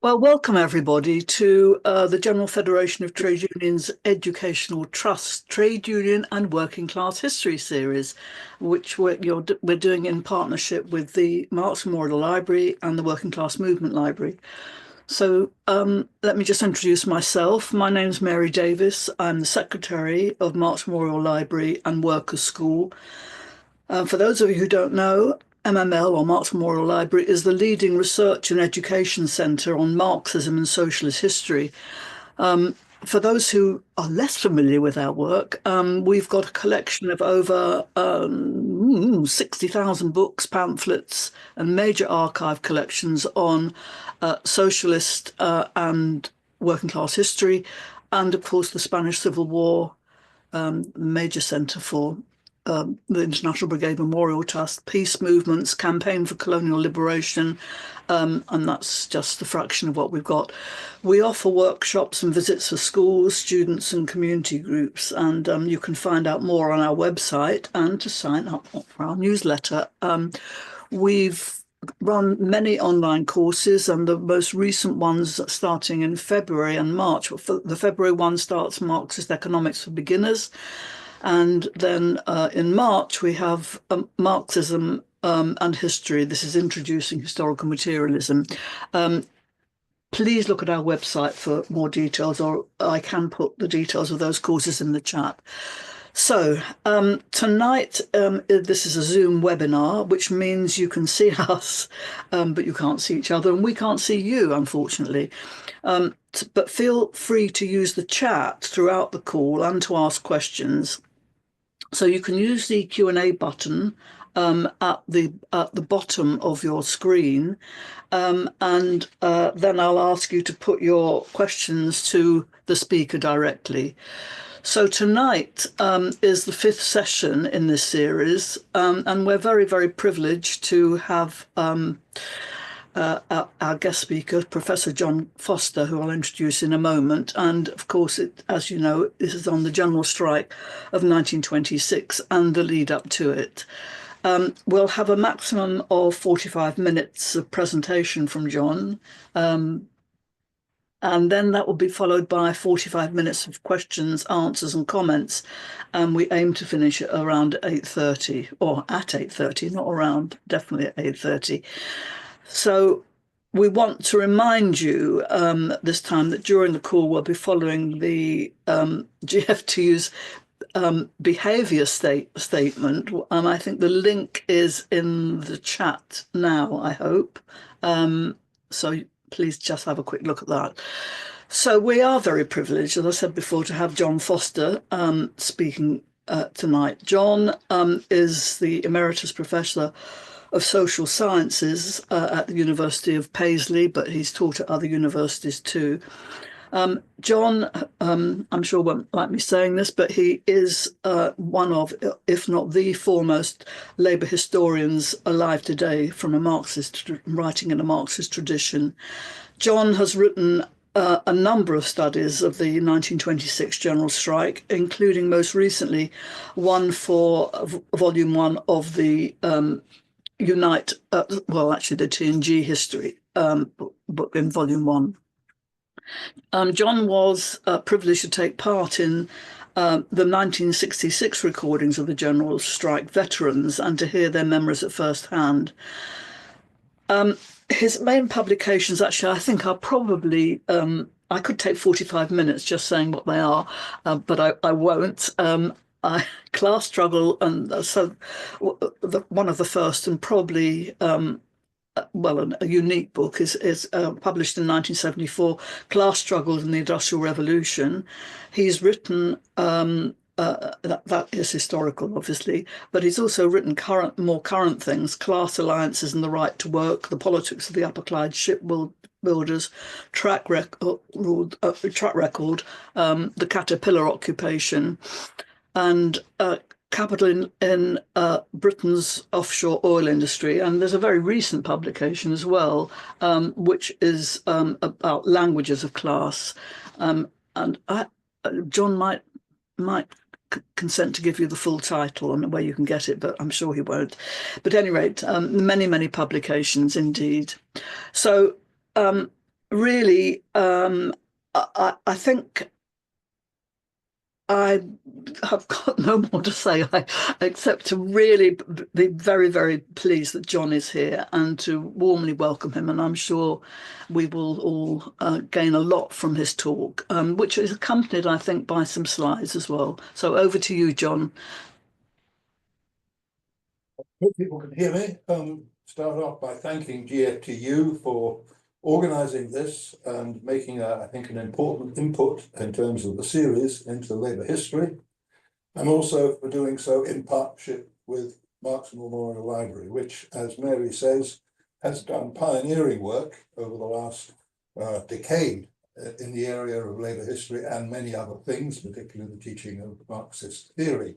Well, welcome everybody to the General Federation of Trade Unions Educational Trust Trade Union and Working Class History series, which we're doing in partnership with the Marx Memorial Library and the Working Class Movement Library. So let me just introduce myself. My name's Mary Davis. I'm the Secretary of Marx Memorial Library and Workers' School. For those of you who don't know, MML, or Marx Memorial Library, is the leading research and education centre on Marxism and socialist history. For those who are less familiar with our work, we've got a collection of over 60,000 books, pamphlets, and major archive collections on socialist and working class history, and of course the Spanish Civil War, major centre for the International Brigade Memorial Trust, peace movements, campaign for colonial liberation, and that's just a fraction of what we've got. We offer workshops and visits for schools, students, and community groups, and you can find out more on our website and to sign up for our newsletter. We've run many online courses, and the most recent ones starting in February and March. The February one starts Marxist Economics for Beginners. And then in March, we have Marxism and History. This is Introducing Historical Materialism. Please look at our website for more details, or I can put the details of those courses in the chat. So tonight, this is a Zoom webinar, which means you can see us, but you can't see each other, and we can't see you, unfortunately. But feel free to use the chat throughout the call and to ask questions. So you can use the Q&A button at the bottom of your screen, and then I'll ask you to put your questions to the speaker directly. So tonight is the fifth session in this series, and we're very, very privileged to have our guest speaker, Professor John Foster, who I'll introduce in a moment. And of course, as you know, this is on the general strike of 1926 and the lead up to it. We'll have a maximum of 45 minutes of presentation from John. And then that will be followed by 45 minutes of questions, answers, and comments. And we aim to finish at around 8:30, or at 8:30, not around, definitely at 8:30. So we want to remind you this time that during the call we'll be following the GFTU's behaviour statement. I think the link is in the chat now, I hope. So please just have a quick look at that. So we are very privileged, as I said before, to have John Foster speaking tonight. John is the Emeritus Professor of Social Sciences at the University of Paisley, but he's taught at other universities too. John, I'm sure won't like me saying this, but he is one of, if not the foremost labour historians alive today from a Marxist, writing in a Marxist tradition. John has written a number of studies of the 1926 general strike, including most recently one for volume one of the actually the TNG history book in volume one. John was privileged to take part in the 1966 recordings of the general strike veterans and to hear their memories at first hand. His main publications, actually, I think are probably, I could take 45 minutes just saying what they are, but I won't. Class Struggle, and so one of the first and probably a unique book is published in 1974, Class Struggles in the Industrial Revolution. He's written that is historical, obviously, but he's also written more current things: Class Alliances and the Right to Work, The Politics of the Upper Clyde Shipbuilders, Track Record, The Caterpillar Occupation, and Capital in Britain's offshore oil industry. And there's a very recent publication as well, which is about languages of class. John might consent to give you the full title and where you can get it, but I'm sure he won't. But at any rate, many, many publications indeed. So really, I think I have got no more to say except to really be very, very pleased that John is here and to warmly welcome him. And I'm sure we will all gain a lot from his talk, which is accompanied, I think, by some slides as well. So over to you, John. Hope people can hear me. Start off by thanking GFTU for organising this and making, I think, an important input in terms of the series into Labour history, and also for doing so in partnership with Marks Memorial Library, which, as Mary says, has done pioneering work over the last decade in the area of Labour history and many other things, particularly the teaching of Marxist theory.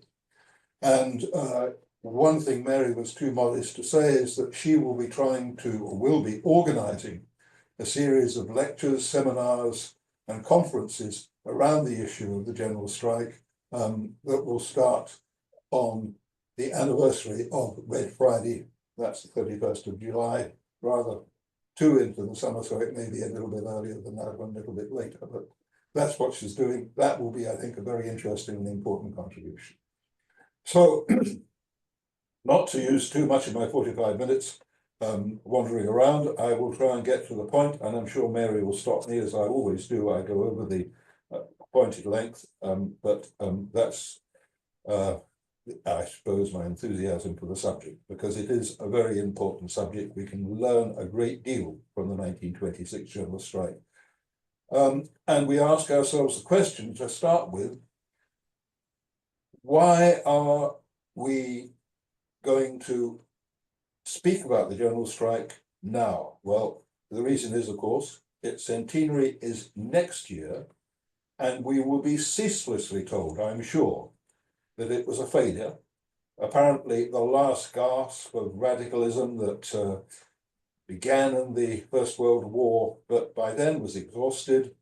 And one thing Mary was too modest to say is that she will be trying to, or will be organising a series of lectures, seminars, and conferences around the issue of the general strike that will start on the anniversary of Red Friday. That's the 31st of July, rather too into the summer, so it may be a little bit earlier than that, or a little bit later, but that's what she's doing. That will be, I think, a very interesting and important contribution. So, not to use too much of my 45 minutes wandering around, I will try and get to the point, and I'm sure Mary will stop me, as I always do. I go over the appointed length, but that's, I suppose, my enthusiasm for the subject, because it is a very important subject. We can learn a great deal from the 1926 general strike. And we ask ourselves the question to start with: why are we going to speak about the general strike now? Well, the reason is, of course, its centenary is next year, and we will be ceaselessly told, I'm sure, that it was a failure. Apparently, the last gasp of radicalism that began in the First World War, but by then was exhausted,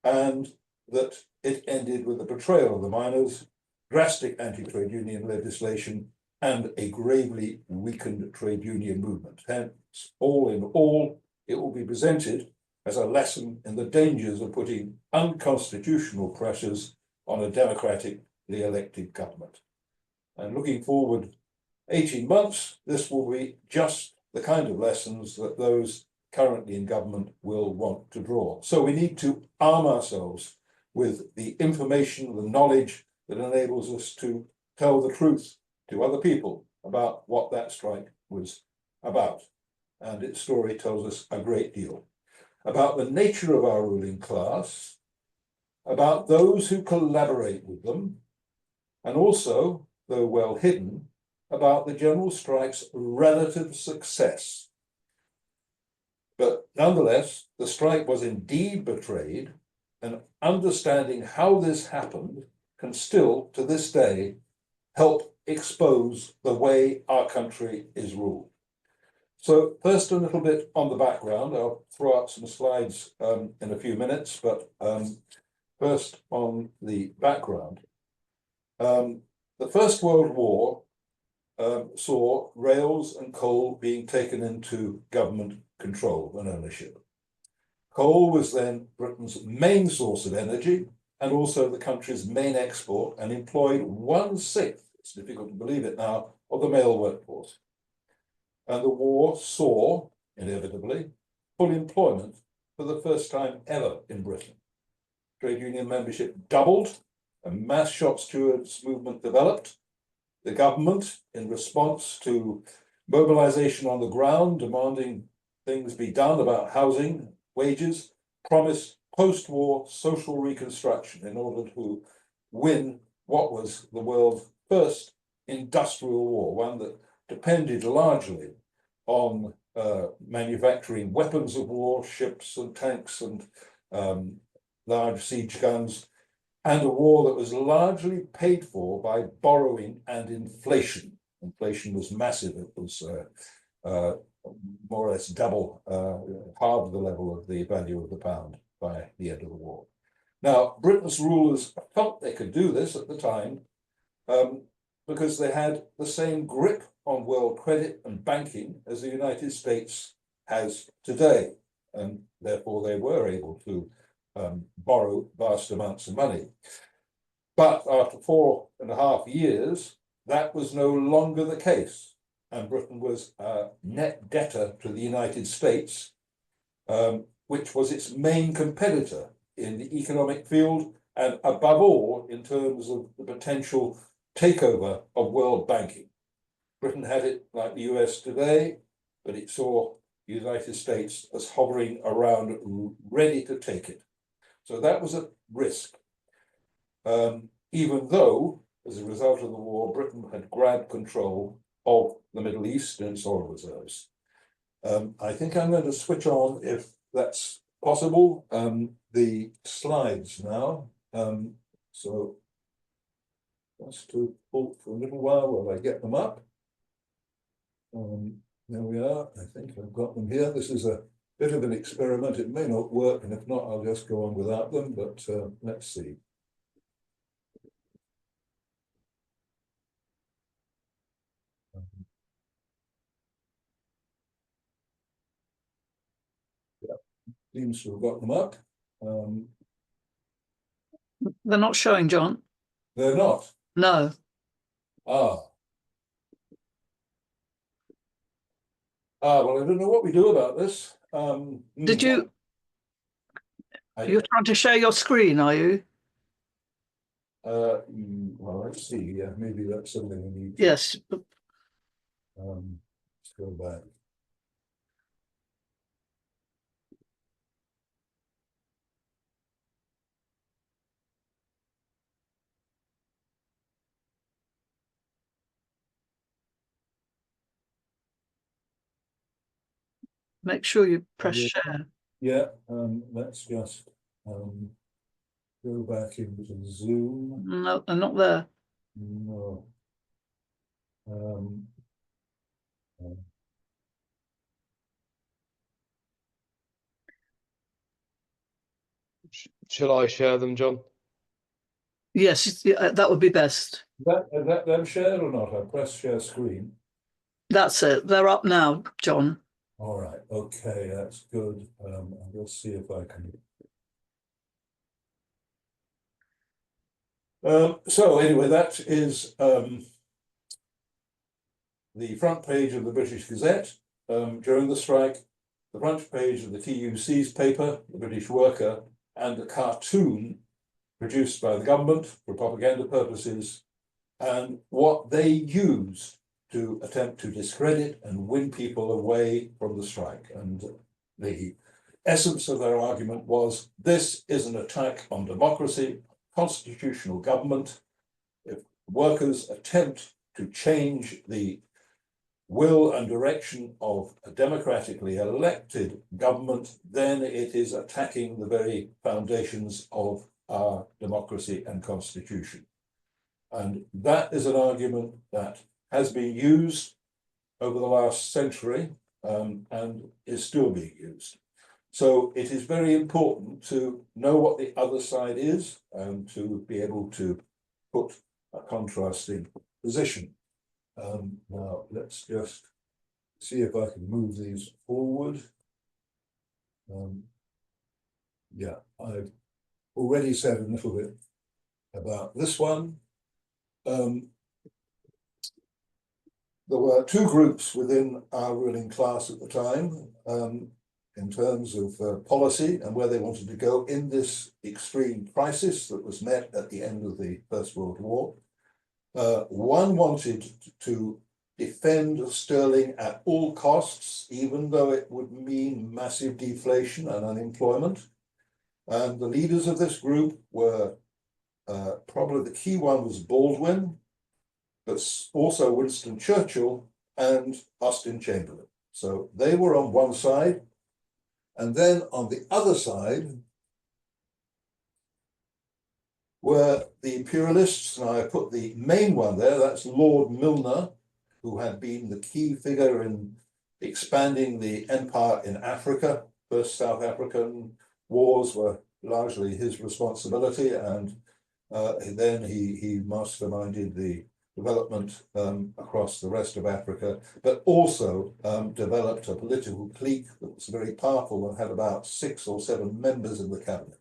and that it ended with the betrayal of the miners, drastic anti-trade union legislation, and a gravely weakened trade union movement. Hence, all in all, it will be presented as a lesson in the dangers of putting unconstitutional pressures on a democratically elected government. And looking forward 18 months, this will be just the kind of lessons that those currently in government will want to draw. So we need to arm ourselves with the information, the knowledge that enables us to tell the truth to other people about what that strike was about. And its story tells us a great deal about the nature of our ruling class, about those who collaborate with them, and also, though well hidden, about the general strike's relative success. But nonetheless, the strike was indeed betrayed, and understanding how this happened can still, to this day, help expose the way our country is ruled. So first, a little bit on the background. I'll throw out some slides in a few minutes, but first on the background. The First World War saw rails and coal being taken into government control and ownership. Coal was then Britain's main source of energy and also the country's main export, and employed 1/6, it's difficult to believe it now, of the male workforce. And the war saw, inevitably, full employment for the first time ever in Britain. Trade union membership doubled, a mass shop stewards movement developed. The government, in response to mobilization on the ground, demanding things be done about housing, wages, promised post-war social reconstruction in order to win what was the world's first industrial war, one that depended largely on manufacturing weapons of war, ships and tanks and large siege guns, and a war that was largely paid for by borrowing and inflation. Inflation was massive. It was more or less double, half the level of the value of the pound by the end of the war. Now, Britain's rulers felt they could do this at the time because they had the same grip on world credit and banking as the United States has today. and therefore they were able to borrow vast amounts of money. But after 4.5 years, that was no longer the case, and Britain was a net debtor to the United States, which was its main competitor in the economic field, and above all, in terms of the potential takeover of world banking. Britain had it like the US today, but it saw the United States as hovering around, ready to take it. So that was a risk. Even though, as a result of the war, Britain had grabbed control of the Middle East and its oil reserves. I think I'm going to switch on, if that's possible, the slides now. So just to hold for a little while I get them up. There we are. I think I've got them here. This is a bit of an experiment. It may not work, and if not, I'll just go on without them, but let's see. Yeah, seems to have got them up. They're not showing, John. They're not. No. Well, I don't know what we do about this. Did you? You're trying to share your screen, are you? Well, let's see. Yeah, maybe that's something we need. Yes. Let's go back. Make sure you press share. Yeah, let's just go back into Zoom. No, they're not there. No. Shall I share them, John? Yes, that would be best. Is that them shared or not? I press share screen. That's it. They're up now, John. All right. Okay, that's good. We'll see if I can. So anyway, that is the front page of the British Gazette during the strike, the front page of the TUC's paper, The British Worker, and a cartoon produced by the government for propaganda purposes, and what they used to attempt to discredit and win people away from the strike. And the essence of their argument was, this is an attack on democracy, constitutional government. If workers attempt to change the will and direction of a democratically elected government, then it is attacking the very foundations of our democracy and constitution. And that is an argument that has been used over the last century and is still being used. So it is very important to know what the other side is and to be able to put a contrasting position. Now, let's just see if I can move these forward. Yeah, I've already said a little bit about this one. There were two groups within our ruling class at the time in terms of policy and where they wanted to go in this extreme crisis that was met at the end of the First World War. One wanted to defend sterling at all costs, even though it would mean massive deflation and unemployment. And the leaders of this group were, probably the key one was Baldwin, but also Winston Churchill and Austin Chamberlain. So they were on one side. And then on the other side were the imperialists, and I put the main one there, that's Lord Milner, who had been the key figure in expanding the empire in Africa. First South African wars were largely his responsibility, and then he masterminded the development across the rest of Africa, but also developed a political clique that was very powerful and had about 6 or 7 members in the cabinet.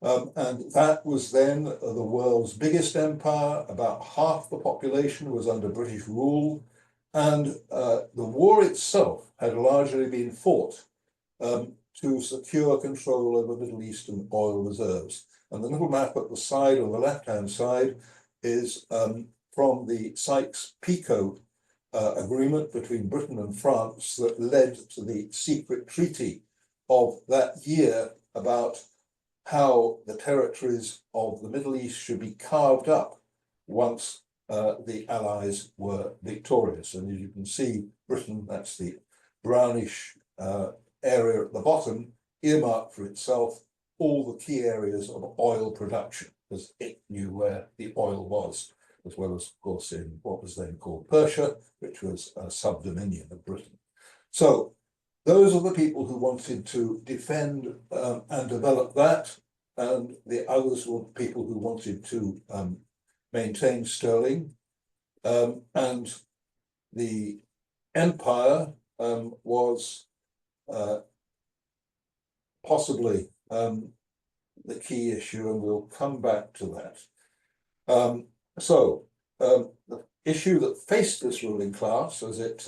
And that was then the world's biggest empire. About half the population was under British rule, and the war itself had largely been fought to secure control over Middle Eastern oil reserves. And the little map at the side, on the left-hand side, is from the Sykes-Picot agreement between Britain and France that led to the secret treaty of that year about how the territories of the Middle East should be carved up once the Allies were victorious. And as you can see, Britain, that's the brownish area at the bottom, earmarked for itself all the key areas of oil production, because it knew where the oil was, as well as, of course, in what was then called Persia, which was a subdominion of Britain. So those are the people who wanted to defend and develop that, and the others were people who wanted to maintain sterling. And the empire was possibly the key issue, and we'll come back to that. So the issue that faced this ruling class as it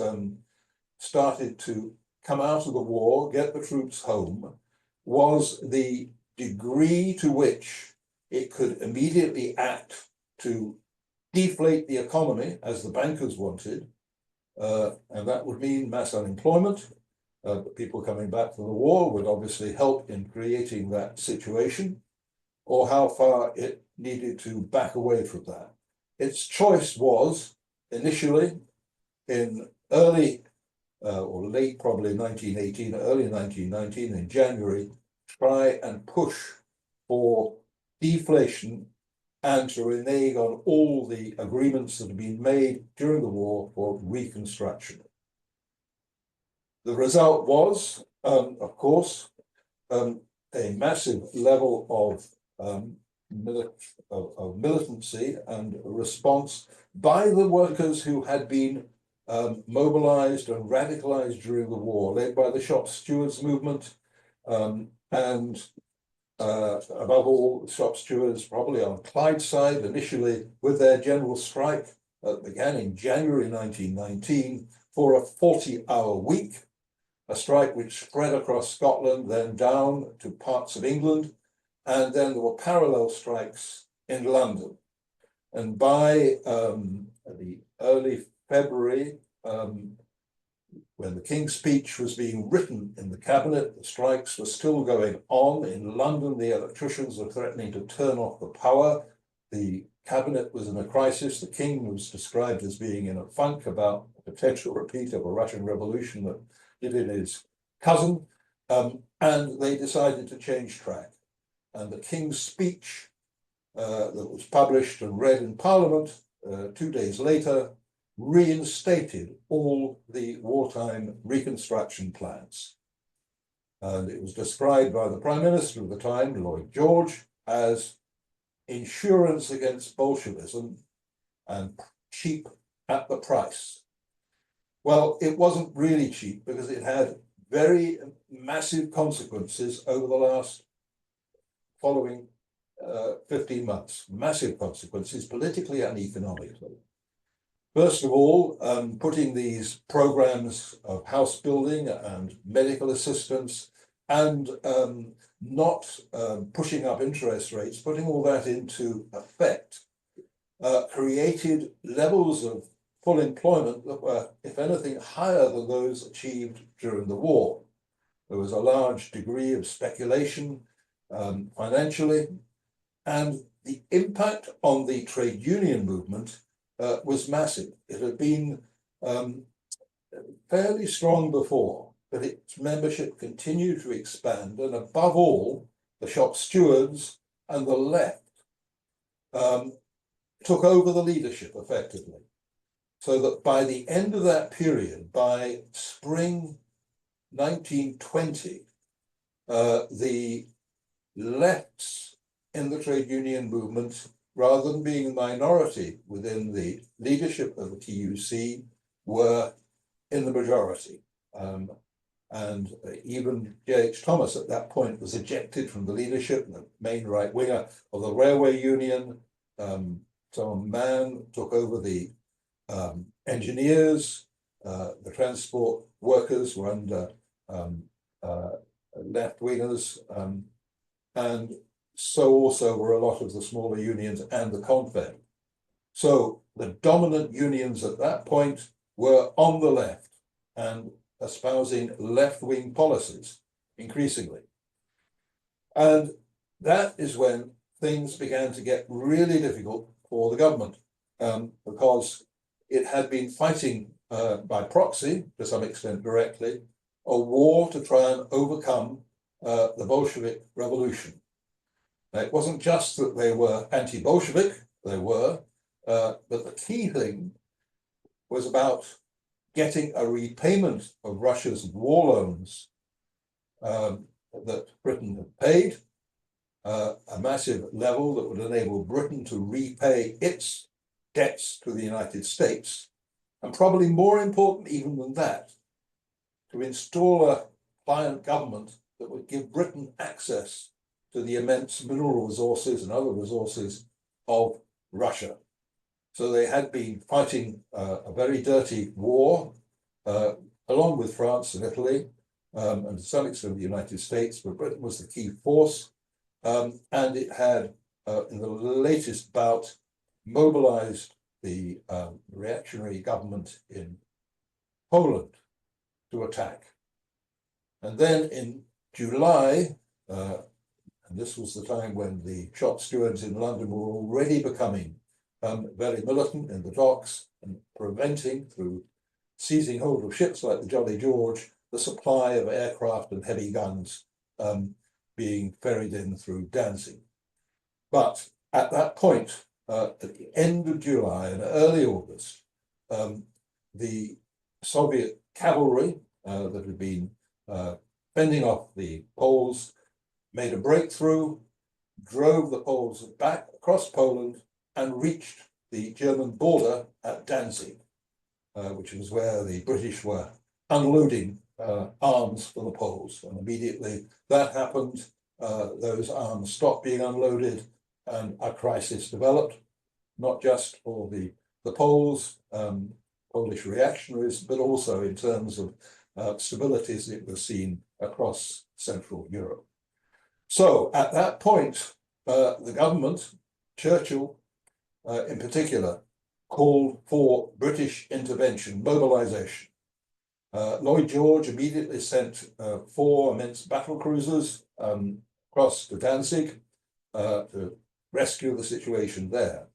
started to come out of the war, get the troops home, was the degree to which it could immediately act to deflate the economy, as the bankers wanted, and that would mean mass unemployment. People coming back from the war would obviously help in creating that situation, or how far it needed to back away from that. Its choice was initially in early or late, probably 1918, early 1919, in January, try and push for deflation and to renege on all the agreements that had been made during the war for reconstruction. The result was, of course, a massive level of militancy and response by the workers who had been mobilized and radicalized during the war, led by the shop stewards movement, and above all, shop stewards probably on Clyde's side, initially with their general strike that began in January 1919 for a 40-hour week, a strike which spread across Scotland, then down to parts of England, and then there were parallel strikes in London. And by the early February, when the King's speech was being written in the cabinet, the strikes were still going on. In London, the electricians were threatening to turn off the power. The cabinet was in a crisis. The King was described as being in a funk about a potential repeat of a Russian revolution that did in his cousin, and they decided to change track. And the King's speech that was published and read in Parliament 2 days later reinstated all the wartime reconstruction plans. And it was described by the Prime Minister of the time, Lloyd George, as insurance against Bolshevism and cheap at the price. Well, it wasn't really cheap because it had very massive consequences over the last following 15 months, massive consequences politically and economically. First of all, putting these programs of house building and medical assistance and not pushing up interest rates, putting all that into effect, created levels of full employment that were, if anything, higher than those achieved during the war. There was a large degree of speculation financially, and the impact on the trade union movement was massive. It had been fairly strong before, but its membership continued to expand, and above all, the shop stewards and the left took over the leadership effectively. So that by the end of that period, by spring 1920, the lefts in the trade union movement rather than being a minority within the leadership of the TUC, were in the majority. And even J.H. Thomas at that point was ejected from the leadership, the main right winger of the railway union. Some man took over the engineers, the transport workers were under left wingers, and so also were a lot of the smaller unions and the Confed. So the dominant unions at that point were on the left and espousing left-wing policies increasingly. And that is when things began to get really difficult for the government, because it had been fighting by proxy, to some extent directly, a war to try and overcome the Bolshevik Revolution. Now, it wasn't just that they were anti-Bolshevik, they were, but the key thing was about getting a repayment of Russia's war loans that Britain had paid, a massive level that would enable Britain to repay its debts to the United States, and probably more important even than that, to install a pliant government that would give Britain access to the immense mineral resources and other resources of Russia. So they had been fighting a very dirty war, along with France and Italy, and to some extent the United States, but Britain was the key force. And it had, in the latest bout, mobilized the reactionary government in Poland to attack. And then in July, and this was the time when the shop stewards in London were already becoming very militant in the docks and preventing, through seizing hold of ships like the Jolly George, the supply of aircraft and heavy guns being ferried in through Danzig. But at that point, at the end of July and early August, the Soviet cavalry that had been fending off the Poles made a breakthrough, drove the Poles back across Poland, and reached the German border at Danzig, which was where the British were unloading arms for the Poles. And immediately that happened, those arms stopped being unloaded, and a crisis developed, not just for the Poles, Polish reactionaries, but also in terms of stability as it was seen across Central Europe. So at that point, the government, Churchill in particular, called for British intervention, mobilization. Lloyd George immediately sent 4 immense battle cruisers across to Danzig to rescue the situation there.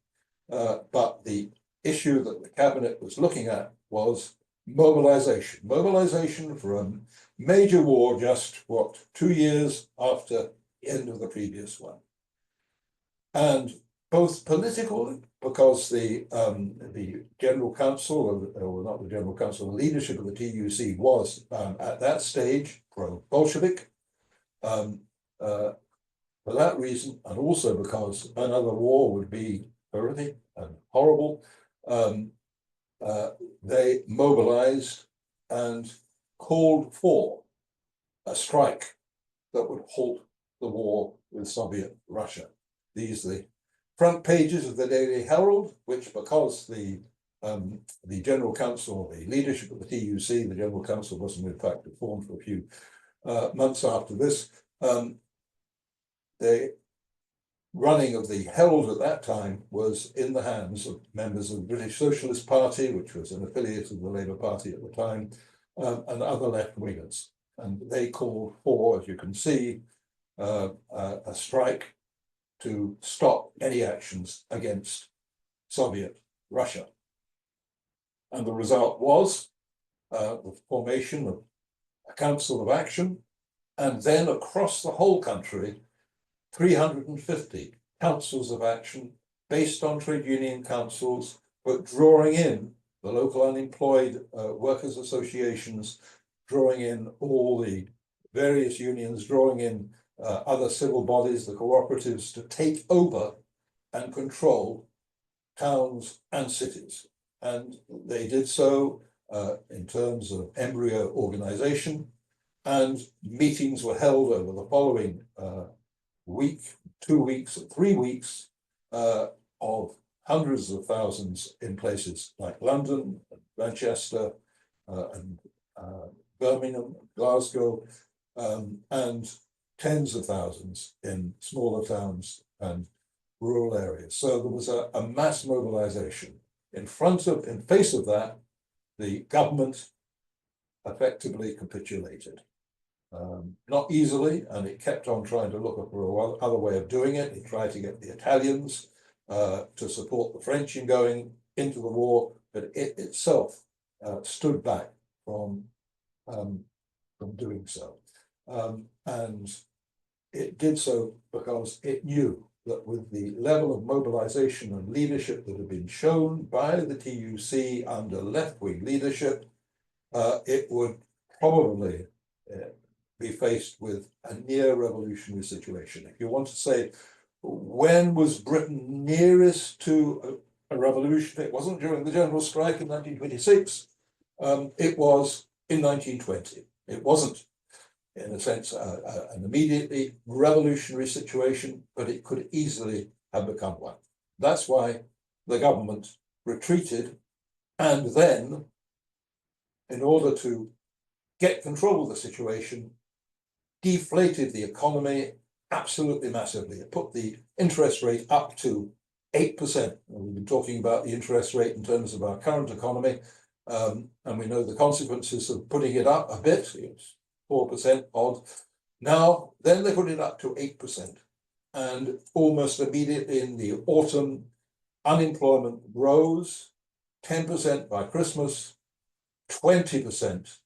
But the issue that the cabinet was looking at was mobilization. Mobilization for a major war just, 2 years after the end of the previous one. And both political, because the General Council, or not the General Council, the leadership of the TUC was at that stage pro-Bolshevik. For that reason, and also because another war would be horrific and horrible, they mobilized and called for a strike that would halt the war with Soviet Russia. These are the front pages of the Daily Herald, which, because the General Council, the leadership of the TUC, the General Council wasn't in fact formed for a few months after this, the running of the Herald at that time was in the hands of members of the British Socialist Party, which was an affiliate of the Labour Party at the time, and other left-wingers. And they called for, as you can see, a strike to stop any actions against Soviet Russia. And the result was the formation of a Council of Action, and then across the whole country, 350 councils of action based on trade union councils, but drawing in the local unemployed workers' associations, drawing in all the various unions, drawing in other civil bodies, the cooperatives, to take over and control towns and cities. And they did so in terms of embryo organization, and meetings were held over the following week, 2 weeks, and 3 weeks of hundreds of thousands in places like London, Manchester, and Birmingham, Glasgow, and tens of thousands in smaller towns and rural areas. So there was a mass mobilization. In face of that, the government effectively capitulated. Not easily, and it kept on trying to look for another way of doing it. It tried to get the Italians to support the French in going into the war, but it itself stood back from doing so. And it did so because it knew that with the level of mobilization and leadership that had been shown by the TUC under left-wing leadership, it would probably be faced with a near revolutionary situation. If you want to say, when was Britain nearest to a revolution? It wasn't during the general strike in 1926. It was in 1920. It wasn't, in a sense, an immediately revolutionary situation, but it could easily have become one. That's why the government retreated, and then, in order to get control of the situation, deflated the economy absolutely massively. It put the interest rate up to 8%. We've been talking about the interest rate in terms of our current economy, and we know the consequences of putting it up a bit. It's 4% odd. Now, then they put it up to 8%. And almost immediately in the autumn, unemployment rose 10% by Christmas, 20%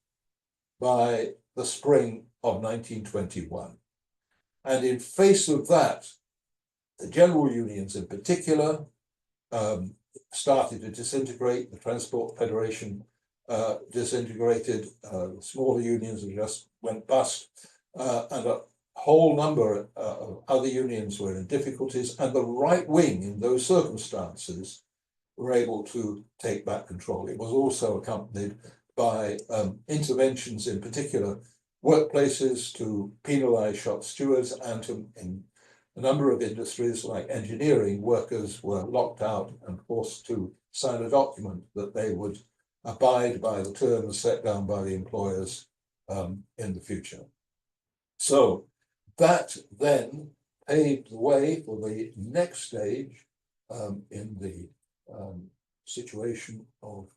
by the spring of 1921. And in face of that, the general unions in particular started to disintegrate. The Transport Federation disintegrated. Smaller unions just went bust, and a whole number of other unions were in difficulties, and the right wing in those circumstances were able to take back control. It was also accompanied by interventions, in particular workplaces, to penalize shop stewards, and in a number of industries like engineering, workers were locked out and forced to sign a document that they would abide by the terms set down by the employers in the future. So that then paved the way for the next stage in the situation of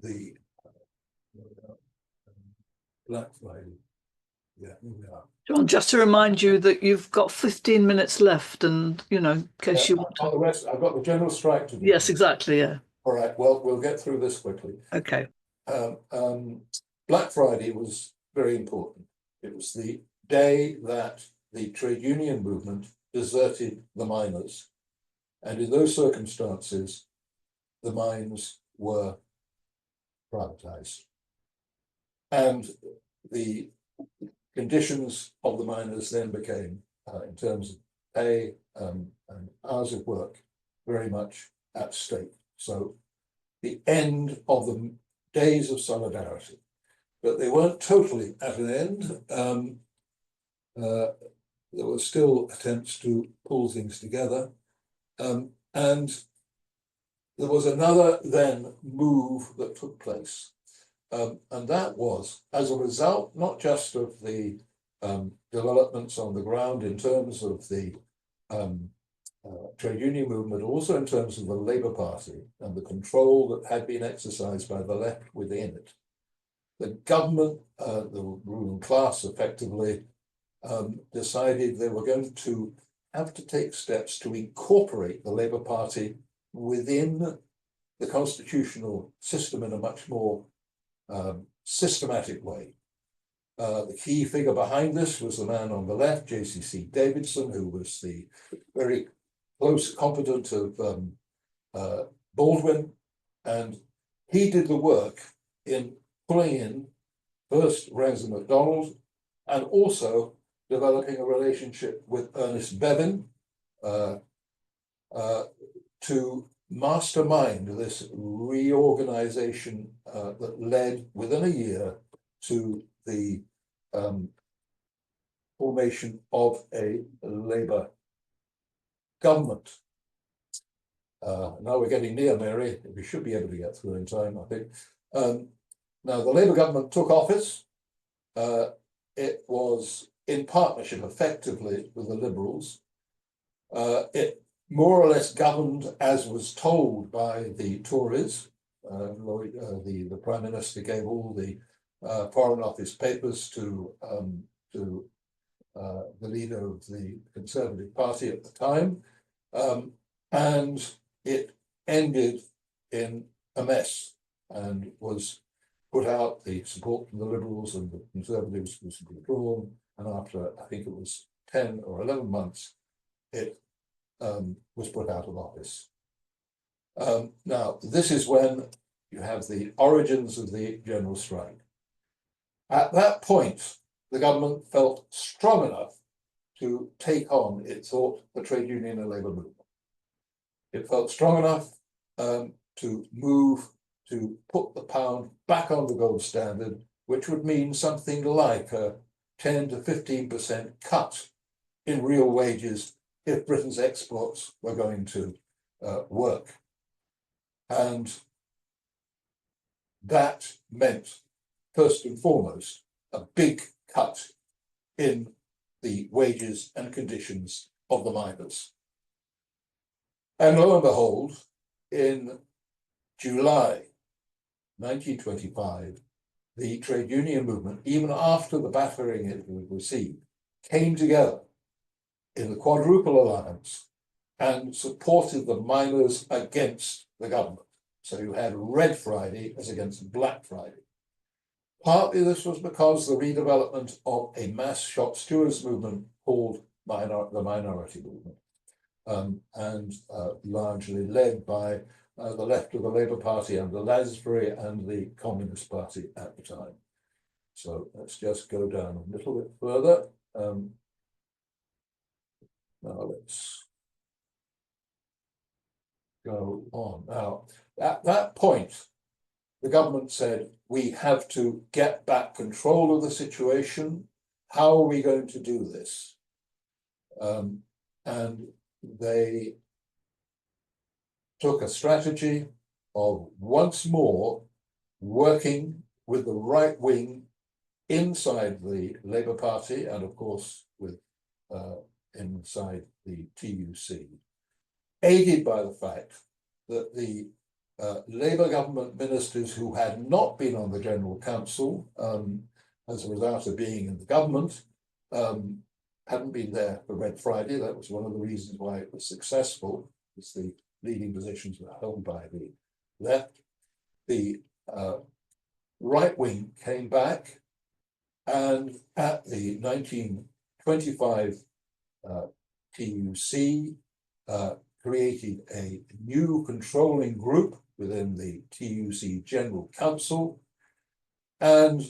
the Black Friday. Yeah, here we are. John, just to remind you that you've got 15 minutes left, and in case you want to. The rest, I've got the general strike to do. Yes, exactly. Yeah. All right. Well, we'll get through this quickly. Okay. Black Friday was very important. It was the day that the trade union movement deserted the miners, and in those circumstances, the mines were privatized, and the conditions of the miners then became, in terms of pay and hours of work, very much at stake. So the end of the days of solidarity, but they weren't totally at an end. There were still attempts to pull things together, and there was another then move that took place. And that was as a result, not just of the developments on the ground in terms of the trade union movement, also in terms of the Labour Party and the control that had been exercised by the left within it. The government, the ruling class effectively decided they were going to have to take steps to incorporate the Labour Party within the constitutional system in a much more systematic way. The key figure behind this was the man on the left, J.C.C. Davidson, who was the very close confidant of Baldwin, and he did the work in pulling in first Ramsay MacDonald and also developing a relationship with Ernest Bevin, uh, to mastermind this reorganization that led within a year to the formation of a Labour government. Now we're getting near, Mary. We should be able to get through in time, I think. Now the Labour government took office. It was in partnership effectively with the Liberals. It more or less governed as was told by the Tories. The Prime Minister gave all the Foreign Office papers to the leader of the Conservative Party at the time, and it ended in a mess and was put out. The support from the Liberals and the Conservatives was withdrawn, and after I think it was 10 or 11 months, it was put out of office. Now, this is when you have the origins of the general strike. At that point, the government felt strong enough to take on, it thought, the trade union and labour movement. It felt strong enough to move to put the pound back on the gold standard, which would mean something like a 10 to 15% cut in real wages if Britain's exports were going to work. And that meant, first and foremost, a big cut in the wages and conditions of the miners. And lo and behold, in July 1925, the trade union movement, even after the battering it received, came together in the Quadruple Alliance and supported the miners against the government. So you had Red Friday as against Black Friday. Partly this was because the redevelopment of a mass shop stewards movement called the minority movement, and largely led by the left of the Labour Party under Lansbury and the Communist Party at the time. So let's just go down a little bit further. Now let's go on. Now, at that point, the government said, we have to get back control of the situation. How are we going to do this? And they took a strategy of once more working with the right wing inside the Labour Party and, of course, with inside the TUC, aided by the fact that the Labour government ministers who had not been on the General Council as a result of being in the government hadn't been there for Red Friday. That was one of the reasons why it was successful, because the leading positions were held by the left. The right wing came back, and at the 1925 TUC created a new controlling group within the TUC General Council and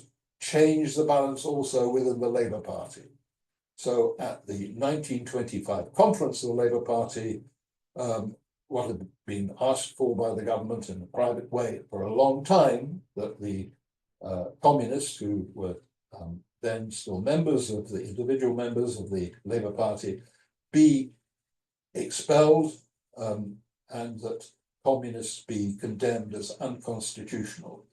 changed the balance also within the Labour Party. So at the 1925 conference of the Labour Party, what had been asked for by the government in a private way for a long time, that the communists who were then still members of the individual members of the Labour Party be expelled, and that communists be condemned as unconstitutional.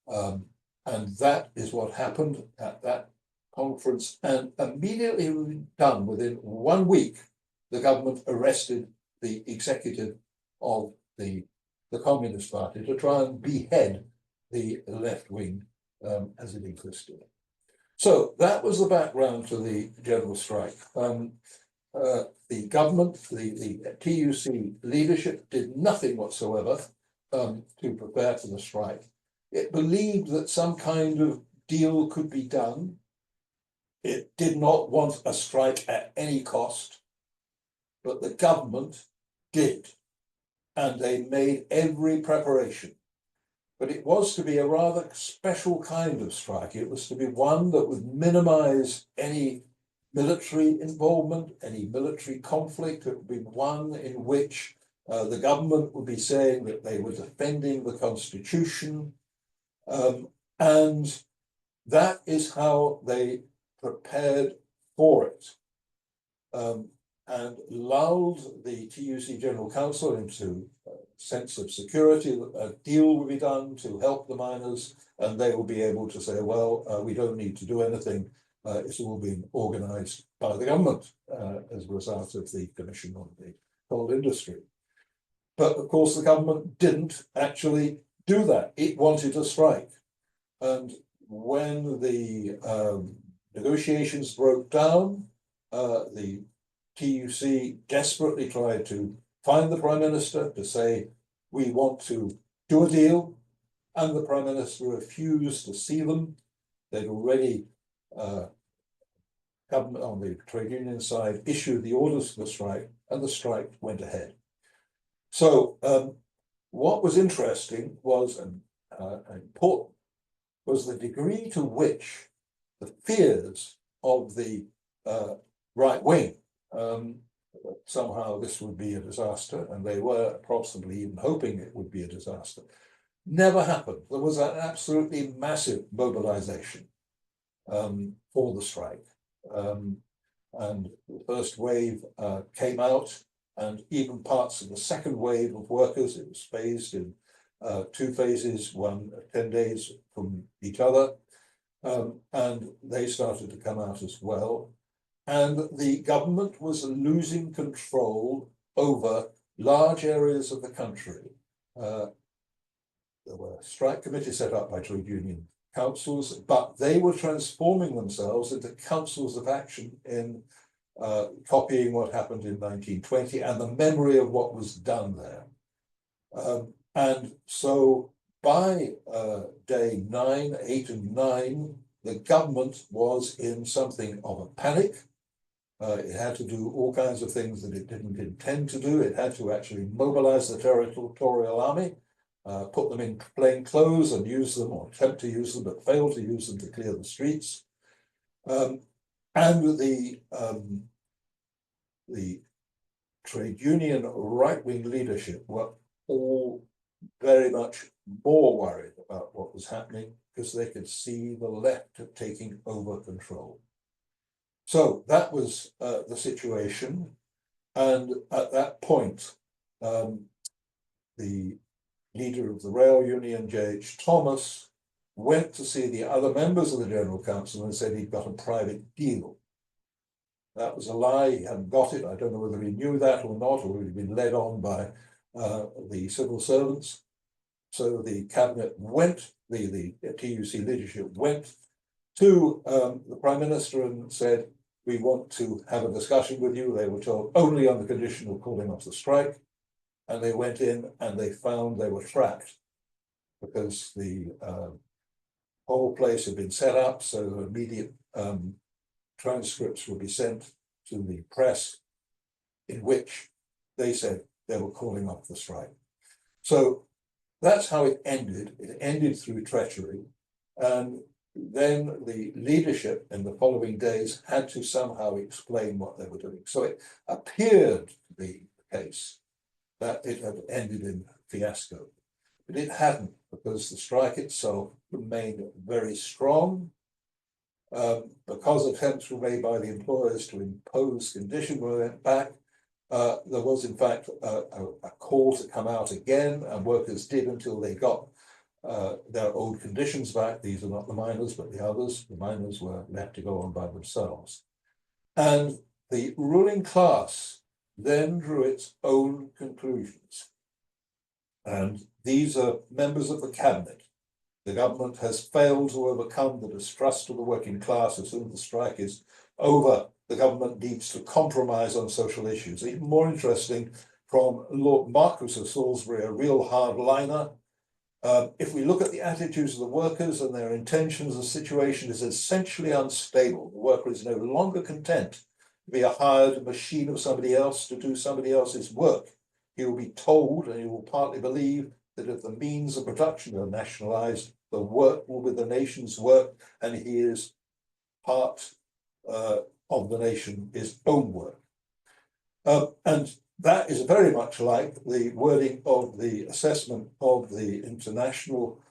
And that is what happened at that conference, and immediately done within 1 week, the government arrested the executive of the Communist Party to try and behead the left wing as it existed. So that was the background to the general strike. The government, the TUC leadership did nothing whatsoever to prepare for the strike. It believed that some kind of deal could be done. It did not want a strike at any cost, but the government did, and they made every preparation. But it was to be a rather special kind of strike. It was to be one that would minimize any military involvement, any military conflict. It would be one in which the government would be saying that they were defending the Constitution. And that is how they prepared for it. And lulled the TUC General Council into a sense of security that a deal will be done to help the miners, and they will be able to say, well, we don't need to do anything. It's all been organized by the government as a result of the Commission on the Coal Industry. But of course, the government didn't actually do that. It wanted a strike. And when the negotiations broke down, the TUC desperately tried to find the Prime Minister to say, we want to do a deal, and the Prime Minister refused to see them. They'd already, government on the trade union side, issued the orders for the strike, and the strike went ahead. So what was interesting was, and important, was the degree to which the fears of the right wing, somehow this would be a disaster, and they were possibly even hoping it would be a disaster, never happened. There was an absolutely massive mobilization for the strike. And the first wave came out, and even parts of the second wave of workers, it was phased in two phases, one 10 days from each other, and they started to come out as well. And the government was losing control over large areas of the country. There were strike committees set up by trade union councils, but they were transforming themselves into councils of action in copying what happened in 1920 and the memory of what was done there. And so by day 9, 8 and 9, the government was in something of a panic. It had to do all kinds of things that it didn't intend to do. It had to actually mobilize the territorial army, put them in plain clothes and use them, or attempt to use them, but fail to use them to clear the streets. And the trade union right-wing leadership were all very much more worried about what was happening because they could see the left taking over control. So that was the situation. And at that point, the leader of the rail union, J.H. Thomas, went to see the other members of the General Council and said he'd got a private deal. That was a lie. He hadn't got it. I don't know whether he knew that or not, or he'd been led on by the civil servants. So the cabinet went, the TUC leadership went to the Prime Minister and said, we want to have a discussion with you. They were told only on the condition of calling off the strike. And they went in and they found they were trapped because the whole place had been set up so immediate transcripts would be sent to the press in which they said they were calling off the strike. So that's how it ended. It ended through treachery. And then the leadership in the following days had to somehow explain what they were doing. So it appeared to be the case that it had ended in fiasco, but it hadn't, because the strike itself remained very strong. Because attempts were made by the employers to impose conditions when they went back, there was in fact a call to come out again, and workers did until they got their old conditions back. These are not the miners, but the others. The miners were left to go on by themselves. And the ruling class then drew its own conclusions. And these are members of the cabinet. The government has failed to overcome the distrust of the working class. As soon as the strike is over, the government needs to compromise on social issues. Even more interesting, from Lord Marquess of Salisbury, a real hardliner. If we look at the attitudes of the workers and their intentions, the situation is essentially unstable. The worker is no longer content to be a hired machine of somebody else to do somebody else's work. He will be told, and he will partly believe, that if the means of production are nationalized, the work will be the nation's work, and he is part of the nation is own work. And that is very much like the wording of the assessment of the International,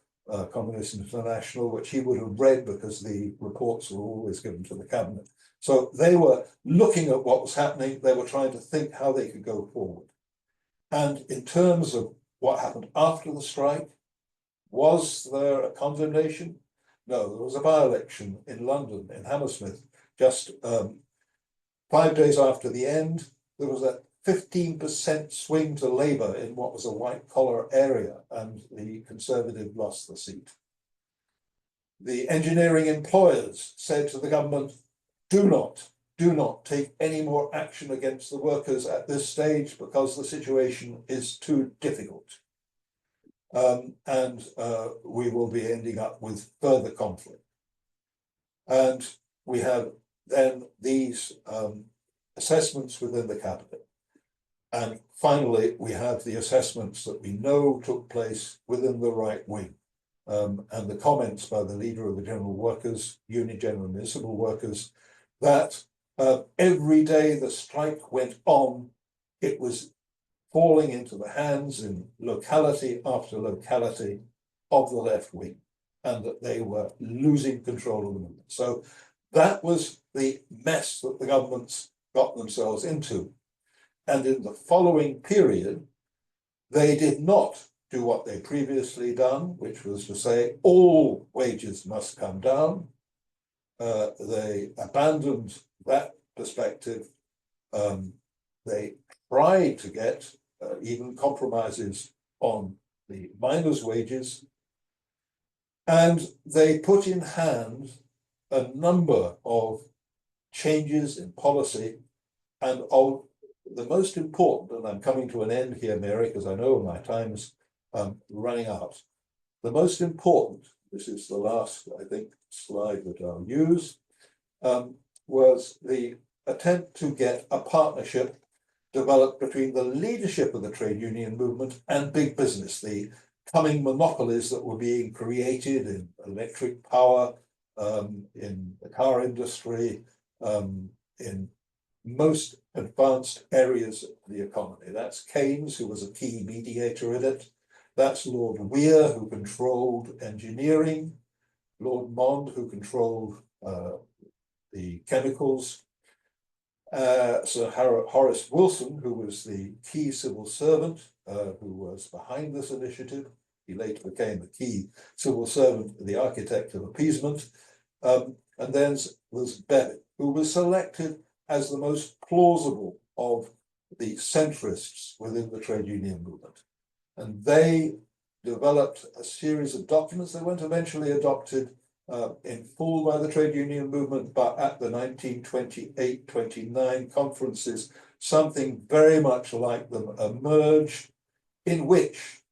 Communist International, which he would have read because the reports were always given to the cabinet. So they were looking at what was happening. They were trying to think how they could go forward. And in terms of what happened after the strike, was there a condemnation? No, there was a by-election in London, in Hammersmith, just 5 days after the end. There was a 15% swing to Labour in what was a white-collar area, and the Conservative lost the seat. The engineering employers said to the government, do not take any more action against the workers at this stage because the situation is too difficult. And we will be ending up with further conflict. And we have then these assessments within the cabinet. And finally, we have the assessments that we know took place within the right wing. And the comments by the leader of the General Workers, Union General Municipal Workers, that every day the strike went on, it was falling into the hands in locality after locality of the left wing, and that they were losing control of the movement. So that was the mess that the governments got themselves into. And in the following period, they did not do what they previously done, which was to say all wages must come down. They abandoned that perspective. They tried to get even compromises on the miners' wages, and they put in hand a number of changes in policy, and of the most important, and I'm coming to an end here, Mary, because I know my time's running out. The most important, this is the last, I think, slide that I'll use, was the attempt to get a partnership developed between the leadership of the trade union movement and big business, the coming monopolies that were being created in electric power, in the car industry, in most advanced areas of the economy. That's Keynes, who was a key mediator in it. That's Lord Weir, who controlled engineering, Lord Mond, who controlled the chemicals, Sir Horace Wilson, who was the key civil servant who was behind this initiative. He later became the key civil servant, the architect of appeasement. And then was Bevitt, who was selected as the most plausible of the centrists within the trade union movement. And they developed a series of documents that weren't eventually adopted in full by the trade union movement, but at the 1928-29 conferences, something very much like them emerged, in which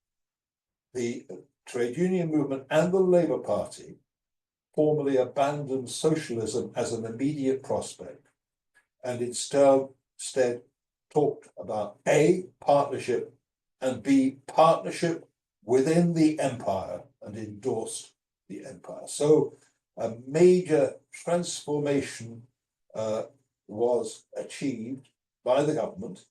the trade union movement and the Labour Party formally abandoned socialism as an immediate prospect, and instead talked about A, partnership, and B, partnership within the empire, and endorsed the empire. So a major transformation was achieved by the government.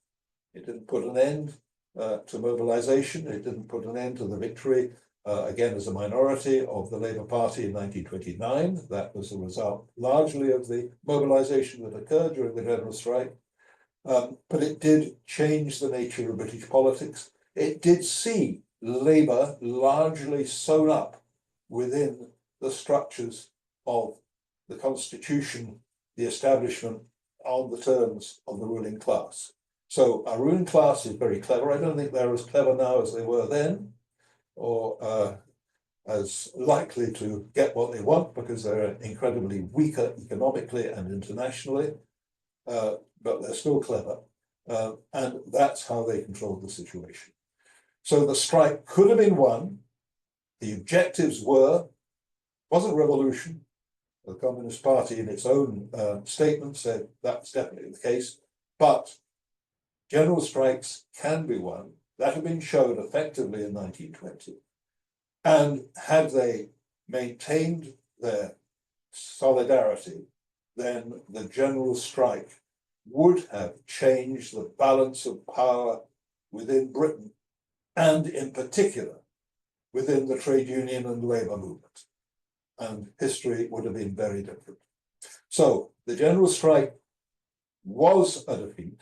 It didn't put an end to mobilization. It didn't put an end to the victory, again, as a minority of the Labour Party in 1929. That was the result largely of the mobilization that occurred during the general strike. But it did change the nature of British politics. It did see Labour largely sewn up within the structures of the Constitution, the establishment on the terms of the ruling class. So our ruling class is very clever. I don't think they're as clever now as they were then, or as likely to get what they want, because they're incredibly weaker economically and internationally, but they're still clever. And that's how they controlled the situation. So the strike could have been won. The objectives wasn't revolution. The Communist Party in its own statement said that's definitely the case, but general strikes can be won. That had been shown effectively in 1920. And had they maintained their solidarity, then the general strike would have changed the balance of power within Britain, and in particular within the trade union and labour movement. And history would have been very different. So the general strike was a defeat,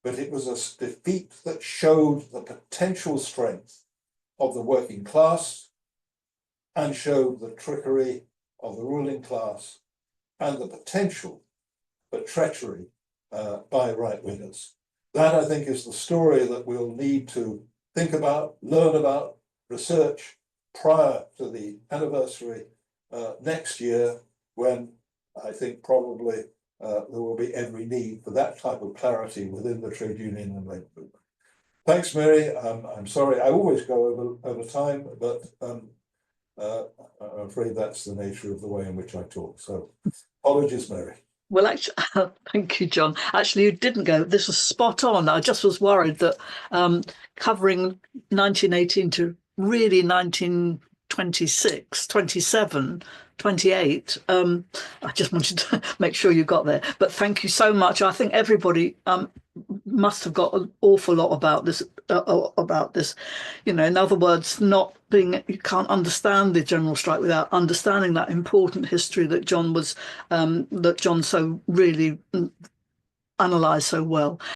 but it was a defeat that showed the potential strength of the working class and showed the trickery of the ruling class and the potential for treachery by right-wingers. That, I think, is the story that we'll need to think about, learn about, research prior to the anniversary next year, when I think probably there will be every need for that type of clarity within the trade union and labour movement. Thanks, Mary. I'm sorry, I always go over time, but I'm afraid that's the nature of the way in which I talk. So apologies, Mary. Well, actually, thank you, John. Actually, you didn't go. This was spot on. I just was worried that covering 1918 to really 1926, 27, 28. I just wanted to make sure you got there. But thank you so much. I think everybody must have got an awful lot about this. You know, in other words, you can't understand the general strike without understanding that important history that John so really analysed so well.